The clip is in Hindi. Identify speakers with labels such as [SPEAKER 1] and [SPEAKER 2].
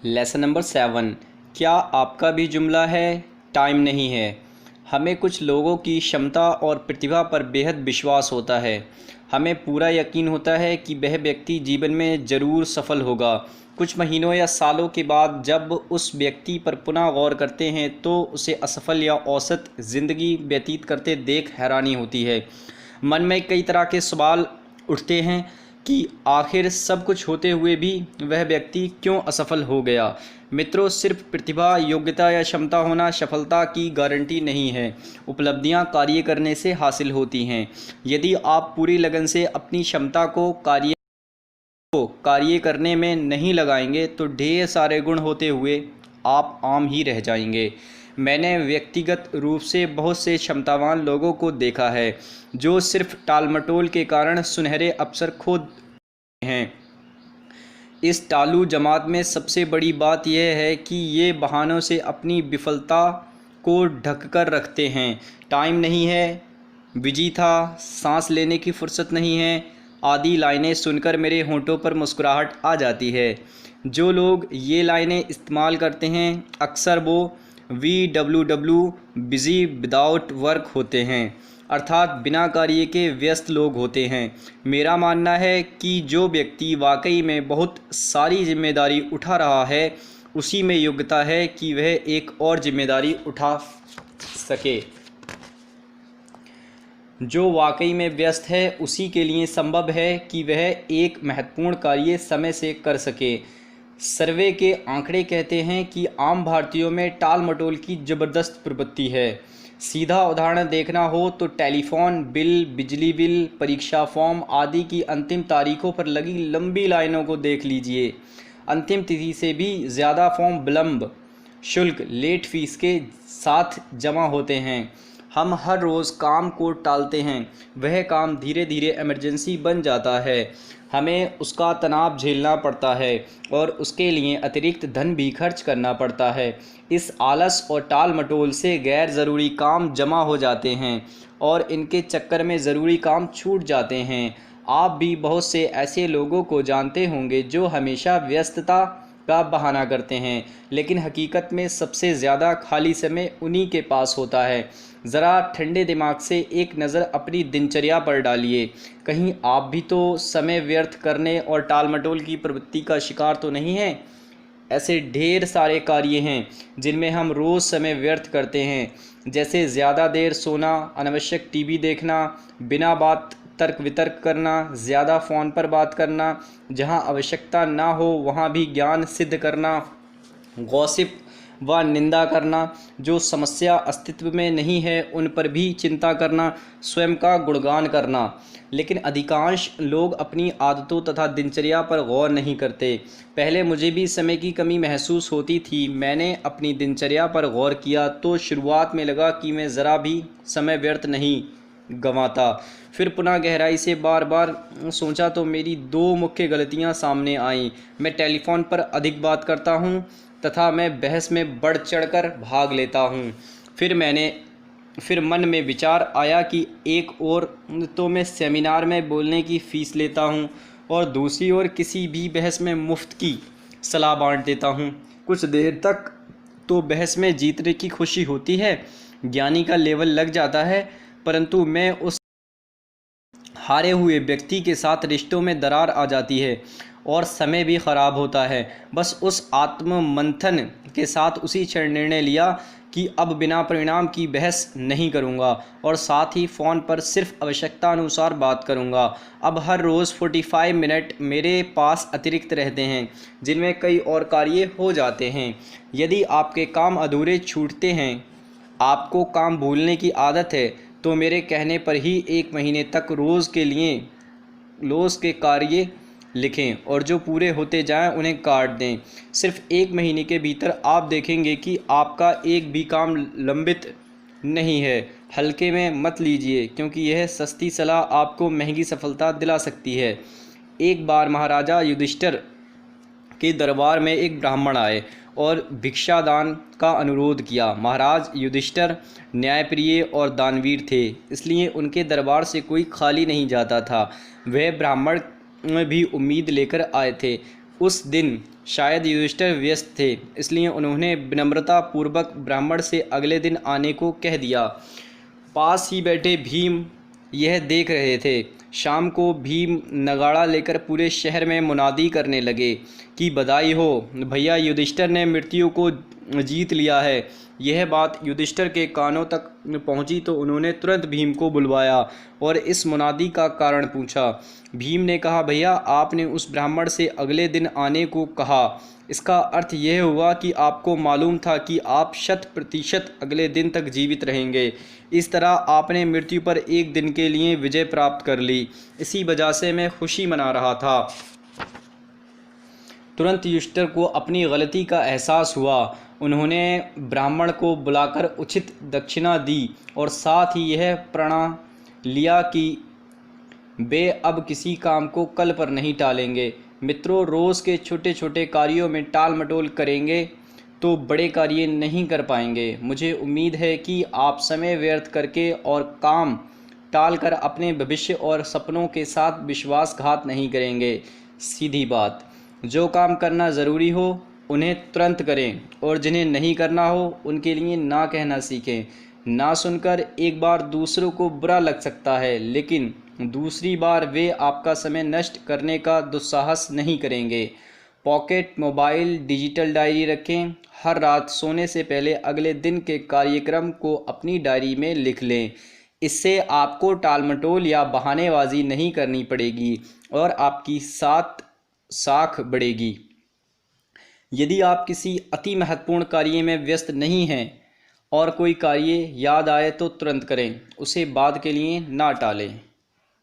[SPEAKER 1] Lesson number 7। क्या आपका भी जुमला है टाइम नहीं है। हमें कुछ लोगों की क्षमता और प्रतिभा पर बेहद विश्वास होता है। हमें पूरा यकीन होता है कि वह व्यक्ति जीवन में ज़रूर सफल होगा। कुछ महीनों या सालों के बाद जब उस व्यक्ति पर पुनः गौर करते हैं तो उसे असफल या औसत ज़िंदगी व्यतीत करते देख हैरानी होती है। मन में कई तरह के सवाल उठते हैं कि आखिर सब कुछ होते हुए भी वह व्यक्ति क्यों असफल हो गया। मित्रों, सिर्फ प्रतिभा, योग्यता या क्षमता होना सफलता की गारंटी नहीं है। उपलब्धियां कार्य करने से हासिल होती हैं। यदि आप पूरी लगन से अपनी क्षमता को कार्य करने में नहीं लगाएंगे तो ढेर सारे गुण होते हुए आप आम ही रह जाएंगे। मैंने व्यक्तिगत रूप से बहुत से क्षमतावान लोगों को देखा है जो सिर्फ टालमटोल के कारण सुनहरे अवसर खो हैं। इस टालू जमात में सबसे बड़ी बात यह है कि ये बहानों से अपनी विफलता को ढककर रखते हैं। टाइम नहीं है, बिजी था, सांस लेने की फुर्सत नहीं है आदि लाइनें सुनकर मेरे होंठों पर मुस्कुराहट आ जाती है। जो लोग ये लाइनें इस्तेमाल करते हैं अक्सर वो VWW बिज़ी विदाउट वर्क होते हैं, अर्थात बिना कार्य के व्यस्त लोग होते हैं। मेरा मानना है कि जो व्यक्ति वाकई में बहुत सारी जिम्मेदारी उठा रहा है उसी में योग्यता है कि वह एक और जिम्मेदारी उठा सके। जो वाकई में व्यस्त है उसी के लिए संभव है कि वह एक महत्वपूर्ण कार्य समय से कर सके। सर्वे के आंकड़े कहते हैं कि आम भारतीयों में टाल मटोल की ज़बरदस्त प्रवृत्ति है। सीधा उदाहरण देखना हो तो टेलीफोन बिल, बिजली बिल, परीक्षा फॉर्म आदि की अंतिम तारीखों पर लगी लंबी लाइनों को देख लीजिए। अंतिम तिथि से भी ज़्यादा फॉर्म विलंब शुल्क, लेट फीस के साथ जमा होते हैं। हम हर रोज़ काम को टालते हैं, वह काम धीरे धीरे इमरजेंसी बन जाता है। हमें उसका तनाव झेलना पड़ता है और उसके लिए अतिरिक्त धन भी खर्च करना पड़ता है। इस आलस और टाल मटोल से गैर ज़रूरी काम जमा हो जाते हैं और इनके चक्कर में ज़रूरी काम छूट जाते हैं। आप भी बहुत से ऐसे लोगों को जानते होंगे जो हमेशा व्यस्तता का बहाना करते हैं, लेकिन हकीकत में सबसे ज़्यादा खाली समय उन्हीं के पास होता है। ज़रा ठंडे दिमाग से एक नज़र अपनी दिनचर्या पर डालिए। कहीं आप भी तो समय व्यर्थ करने और टाल मटोल की प्रवृत्ति का शिकार तो नहीं हैं। ऐसे ढेर सारे कार्य हैं जिनमें हम रोज़ समय व्यर्थ करते हैं, जैसे ज़्यादा देर सोना, अनावश्यक टीवी देखना, बिना बात तर्क वितर्क करना, ज़्यादा फ़ोन पर बात करना, जहां आवश्यकता ना हो वहां भी ज्ञान सिद्ध करना, गॉसिप व निंदा करना, जो समस्या अस्तित्व में नहीं है उन पर भी चिंता करना, स्वयं का गुणगान करना। लेकिन अधिकांश लोग अपनी आदतों तथा दिनचर्या पर गौर नहीं करते। पहले मुझे भी समय की कमी महसूस होती थी। मैंने अपनी दिनचर्या पर गौर किया तो शुरुआत में लगा कि मैं ज़रा भी समय व्यर्थ नहीं गंवाता। फिर पुनः गहराई से बार बार सोचा तो मेरी दो मुख्य गलतियां सामने आईं। मैं टेलीफोन पर अधिक बात करता हूं तथा मैं बहस में बढ़ चढ़कर भाग लेता हूं। फिर मन में विचार आया कि एक ओर तो मैं सेमिनार में बोलने की फ़ीस लेता हूं और दूसरी ओर किसी भी बहस में मुफ्त की सलाह बांट देता हूं। कुछ देर तक तो बहस में जीतने की खुशी होती है, ज्ञानी का लेवल लग जाता है, परंतु मैं उस हारे हुए व्यक्ति के साथ रिश्तों में दरार आ जाती है और समय भी ख़राब होता है। बस उस आत्म मंथन के साथ उसी क्षण निर्णय लिया कि अब बिना परिणाम की बहस नहीं करूंगा और साथ ही फ़ोन पर सिर्फ आवश्यकता अनुसार बात करूंगा। अब हर रोज़ 45 मिनट मेरे पास अतिरिक्त रहते हैं जिनमें कई और कार्य हो जाते हैं। यदि आपके काम अधूरे छूटते हैं, आपको काम भूलने की आदत है, तो मेरे कहने पर ही 1 महीने तक रोज़ के कार्य लिखें और जो पूरे होते जाएं उन्हें काट दें। सिर्फ 1 महीने के भीतर आप देखेंगे कि आपका एक भी काम लंबित नहीं है। हल्के में मत लीजिए क्योंकि यह सस्ती सलाह आपको महंगी सफलता दिला सकती है। एक बार महाराजा युधिष्ठिर के दरबार में एक ब्राह्मण आए और भिक्षादान का अनुरोध किया। महाराज युधिष्ठिर न्यायप्रिय और दानवीर थे, इसलिए उनके दरबार से कोई खाली नहीं जाता था। वह ब्राह्मण भी उम्मीद लेकर आए थे। उस दिन शायद युधिष्ठिर व्यस्त थे, इसलिए उन्होंने विनम्रता पूर्वक ब्राह्मण से अगले दिन आने को कह दिया। पास ही बैठे भीम यह देख रहे थे। शाम को भीम नगाड़ा लेकर पूरे शहर में मुनादी करने लगे कि बधाई हो भैया, युधिष्ठिर ने मृत्यु को जीत लिया है। यह बात युधिष्ठिर के कानों तक पहुंची तो उन्होंने तुरंत भीम को बुलवाया और इस मुनादी का कारण पूछा। भीम ने कहा, भैया आपने उस ब्राह्मण से अगले दिन आने को कहा, इसका अर्थ यह हुआ कि आपको मालूम था कि आप 100% अगले दिन तक जीवित रहेंगे। इस तरह आपने मृत्यु पर एक दिन के लिए विजय प्राप्त कर ली। इसी वजह से मैं खुशी मना रहा था। तुरंत युधिष्ठिर को अपनी गलती का एहसास हुआ। उन्होंने ब्राह्मण को बुलाकर उचित दक्षिणा दी और साथ ही यह प्रण लिया कि वे अब किसी काम को कल पर नहीं टालेंगे। मित्रों, रोज़ के छोटे छोटे कार्यों में टाल मटोल करेंगे तो बड़े कार्य नहीं कर पाएंगे। मुझे उम्मीद है कि आप समय व्यर्थ करके और काम टालकर अपने भविष्य और सपनों के साथ विश्वासघात नहीं करेंगे। सीधी बात, जो काम करना ज़रूरी हो उन्हें तुरंत करें और जिन्हें नहीं करना हो उनके लिए ना कहना सीखें। ना सुनकर एक बार दूसरों को बुरा लग सकता है, लेकिन दूसरी बार वे आपका समय नष्ट करने का दुस्साहस नहीं करेंगे। पॉकेट मोबाइल डिजिटल डायरी रखें। हर रात सोने से पहले अगले दिन के कार्यक्रम को अपनी डायरी में लिख लें। इससे आपको टालमटोल या बहानेबाजी नहीं करनी पड़ेगी और आपकी साख बढ़ेगी। यदि आप किसी अति महत्वपूर्ण कार्य में व्यस्त नहीं हैं और कोई कार्य याद आए तो तुरंत करें, उसे बाद के लिए ना टालें।